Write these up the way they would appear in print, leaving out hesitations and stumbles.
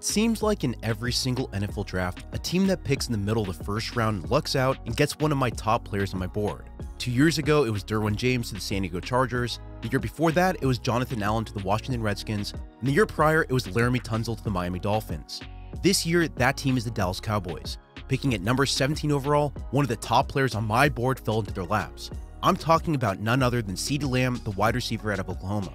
It seems like in every single NFL draft, a team that picks in the middle of the first round lucks out and gets one of my top players on my board. 2 years ago, it was Derwin James to the San Diego Chargers. The year before that, it was Jonathan Allen to the Washington Redskins. And the year prior, it was Laramie Tunsil to the Miami Dolphins. This year, that team is the Dallas Cowboys. Picking at number 17 overall, one of the top players on my board fell into their laps. I'm talking about none other than CeeDee Lamb, the wide receiver out of Oklahoma.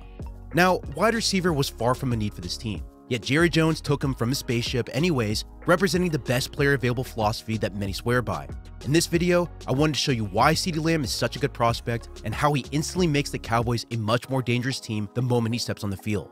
Now, wide receiver was far from a need for this team. Yet Jerry Jones took him from his spaceship anyways, representing the best player available philosophy that many swear by. In this video, I wanted to show you why CeeDee Lamb is such a good prospect and how he instantly makes the Cowboys a much more dangerous team the moment he steps on the field.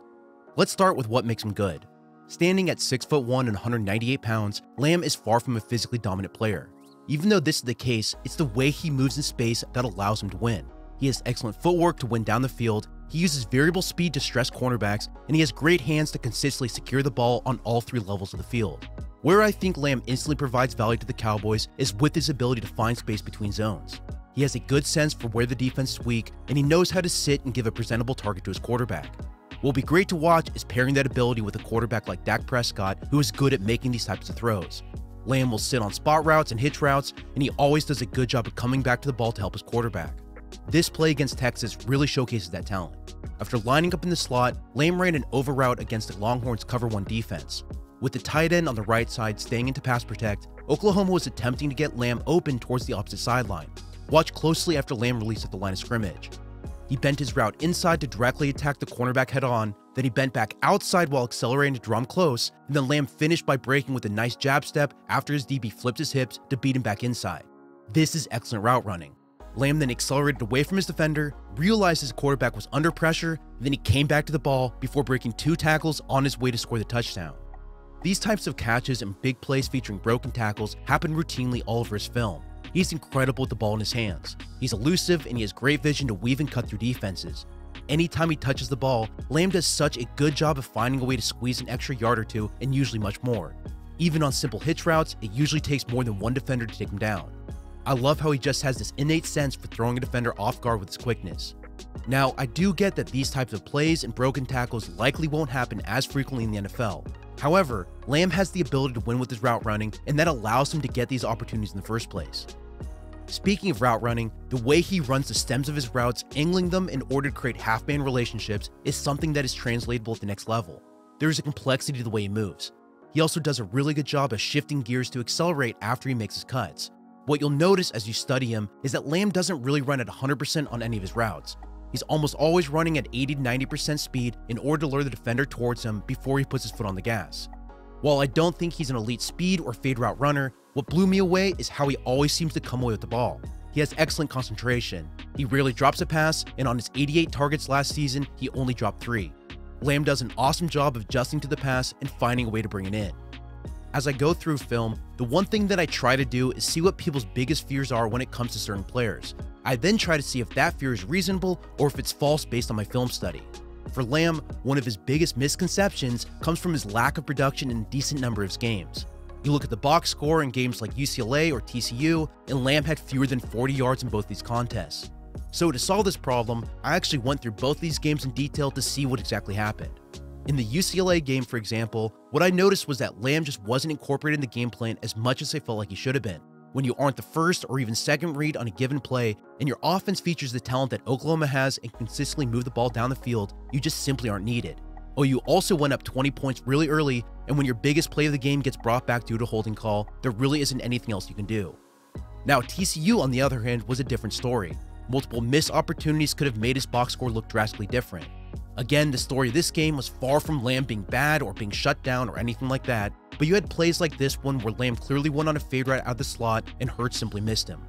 Let's start with what makes him good. Standing at 6'1" and 198 pounds, Lamb is far from a physically dominant player. Even though this is the case, it's the way he moves in space that allows him to win. He has excellent footwork to win down the field, he uses variable speed to stress cornerbacks, and he has great hands to consistently secure the ball on all 3 levels of the field. Where I think Lamb instantly provides value to the Cowboys is with his ability to find space between zones. He has a good sense for where the defense is weak, and he knows how to sit and give a presentable target to his quarterback. What will be great to watch is pairing that ability with a quarterback like Dak Prescott, who is good at making these types of throws. Lamb will sit on spot routes and hitch routes, and he always does a good job of coming back to the ball to help his quarterback. This play against Texas really showcases that talent. After lining up in the slot, Lamb ran an over route against the Longhorns' cover 1 defense. With the tight end on the right side staying in to pass protect, Oklahoma was attempting to get Lamb open towards the opposite sideline. Watch closely after Lamb released at the line of scrimmage. He bent his route inside to directly attack the cornerback head-on, then he bent back outside while accelerating to draw him close, and then Lamb finished by breaking with a nice jab step after his DB flipped his hips to beat him back inside. This is excellent route running. Lamb then accelerated away from his defender, realized his quarterback was under pressure, and then he came back to the ball before breaking 2 tackles on his way to score the touchdown. These types of catches and big plays featuring broken tackles happen routinely all over his film. He's incredible with the ball in his hands. He's elusive and he has great vision to weave and cut through defenses. Anytime he touches the ball, Lamb does such a good job of finding a way to squeeze an extra yard or 2 and usually much more. Even on simple hitch routes, it usually takes more than 1 defender to take him down. I love how he just has this innate sense for throwing a defender off guard with his quickness. Now, I do get that these types of plays and broken tackles likely won't happen as frequently in the NFL. However, Lamb has the ability to win with his route running, and that allows him to get these opportunities in the first place. Speaking of route running, the way he runs the stems of his routes, angling them in order to create half-man relationships, is something that is translatable at the next level. There is a complexity to the way he moves. He also does a really good job of shifting gears to accelerate after he makes his cuts. What you'll notice as you study him is that Lamb doesn't really run at 100% on any of his routes. He's almost always running at 80 to 90% speed in order to lure the defender towards him before he puts his foot on the gas. While I don't think he's an elite speed or fade route runner, what blew me away is how he always seems to come away with the ball. He has excellent concentration. He rarely drops a pass, and on his 88 targets last season, he only dropped 3. Lamb does an awesome job of adjusting to the pass and finding a way to bring it in. As I go through film, the one thing that I try to do is see what people's biggest fears are when it comes to certain players. I then try to see if that fear is reasonable or if it's false based on my film study. For Lamb, one of his biggest misconceptions comes from his lack of production in a decent number of his games. You look at the box score in games like UCLA or TCU, and Lamb had fewer than 40 yards in both these contests. So to solve this problem, I actually went through both these games in detail to see what exactly happened. In the UCLA game, for example, what I noticed was that Lamb just wasn't incorporated in the game plan as much as I felt like he should have been. When you aren't the first or even second read on a given play, and your offense features the talent that Oklahoma has and consistently move the ball down the field, you just simply aren't needed. OU also went up 20 points really early, and when your biggest play of the game gets brought back due to a holding call, there really isn't anything else you can do. Now, TCU, on the other hand, was a different story. Multiple missed opportunities could have made his box score look drastically different. Again, the story of this game was far from Lamb being bad or being shut down or anything like that, but you had plays like this one where Lamb clearly went on a fade route out of the slot and Hurts simply missed him.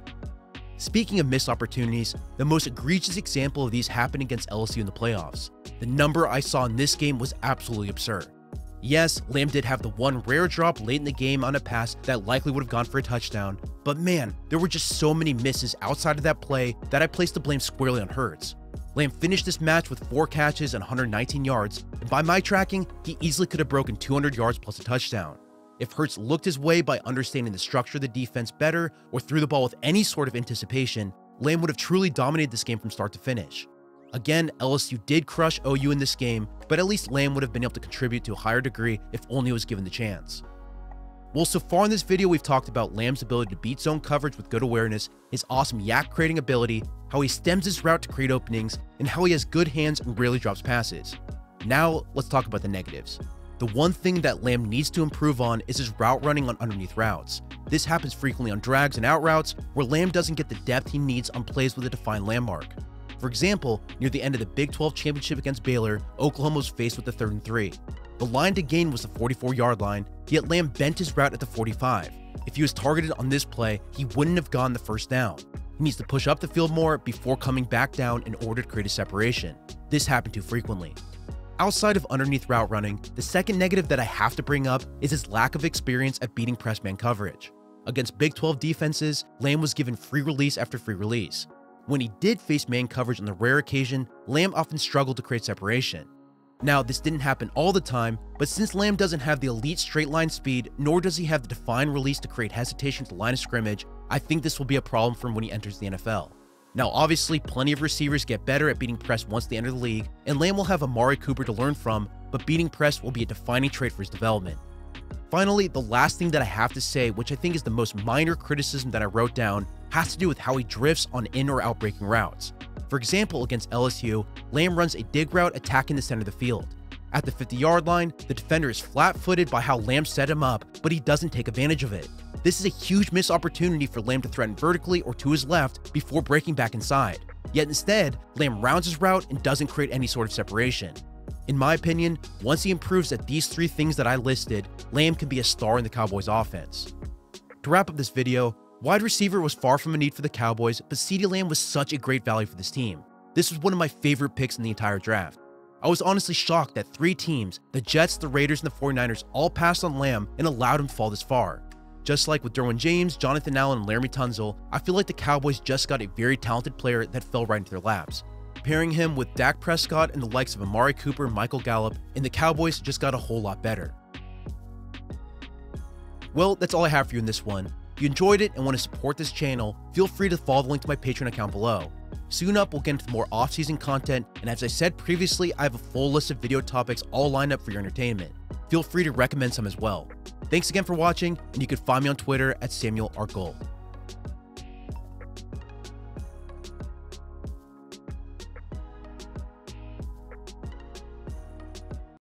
Speaking of missed opportunities, the most egregious example of these happened against LSU in the playoffs. The number I saw in this game was absolutely absurd. Yes, Lamb did have the one rare drop late in the game on a pass that likely would have gone for a touchdown, but man, there were just so many misses outside of that play that I placed the blame squarely on Hurts. Lamb finished this match with 4 catches and 119 yards, and by my tracking, he easily could have broken 200 yards plus a touchdown. If Hurts looked his way by understanding the structure of the defense better or threw the ball with any sort of anticipation, Lamb would have truly dominated this game from start to finish. Again, LSU did crush OU in this game, but at least Lamb would have been able to contribute to a higher degree if only he was given the chance. Well, so far in this video, we've talked about Lamb's ability to beat zone coverage with good awareness, his awesome yak creating ability, how he stems his route to create openings, and how he has good hands and rarely drops passes. Now, let's talk about the negatives. The one thing that Lamb needs to improve on is his route running on underneath routes. This happens frequently on drags and out routes, where Lamb doesn't get the depth he needs on plays with a defined landmark. For example, near the end of the Big 12 championship against Baylor, Oklahoma was faced with the 3rd and 3. The line to gain was the 44-yard line, yet Lamb bent his route at the 45. If he was targeted on this play, he wouldn't have gotten the first down. He needs to push up the field more before coming back down in order to create a separation. This happened too frequently. Outside of underneath route running, the second negative that I have to bring up is his lack of experience at beating press man coverage. Against Big 12 defenses, Lamb was given free release after free release. When he did face man coverage on the rare occasion, Lamb often struggled to create separation. Now, this didn't happen all the time, but since Lamb doesn't have the elite straight line speed, nor does he have the defined release to create hesitation at the line of scrimmage, I think this will be a problem for him when he enters the NFL. Now, obviously, plenty of receivers get better at beating press once they enter the league, and Lamb will have Amari Cooper to learn from, but beating press will be a defining trait for his development. Finally, the last thing that I have to say, which I think is the most minor criticism that I wrote down, has to do with how he drifts on in or out breaking routes. For example, against LSU, Lamb runs a dig route attacking the center of the field. At the 50-yard line, the defender is flat-footed by how Lamb set him up, but he doesn't take advantage of it. This is a huge missed opportunity for Lamb to threaten vertically or to his left before breaking back inside. Yet instead, Lamb rounds his route and doesn't create any sort of separation. In my opinion, once he improves at these 3 things that I listed, Lamb can be a star in the Cowboys offense. To wrap up this video, wide receiver was far from a need for the Cowboys, but CeeDee Lamb was such a great value for this team. This was one of my favorite picks in the entire draft. I was honestly shocked that 3 teams, the Jets, the Raiders, and the 49ers, all passed on Lamb and allowed him to fall this far. Just like with Derwin James, Jonathan Allen, and Laramie Tunsil, I feel like the Cowboys just got a very talented player that fell right into their laps. Pairing him with Dak Prescott and the likes of Amari Cooper and Michael Gallup, and the Cowboys just got a whole lot better. Well, that's all I have for you in this one. If you enjoyed it and want to support this channel, feel free to follow the link to my Patreon account below. Soon up, we'll get into more off-season content, and as I said previously, I have a full list of video topics all lined up for your entertainment. Feel free to recommend some as well. Thanks again for watching, and you can find me on Twitter at Samuel R. Gold.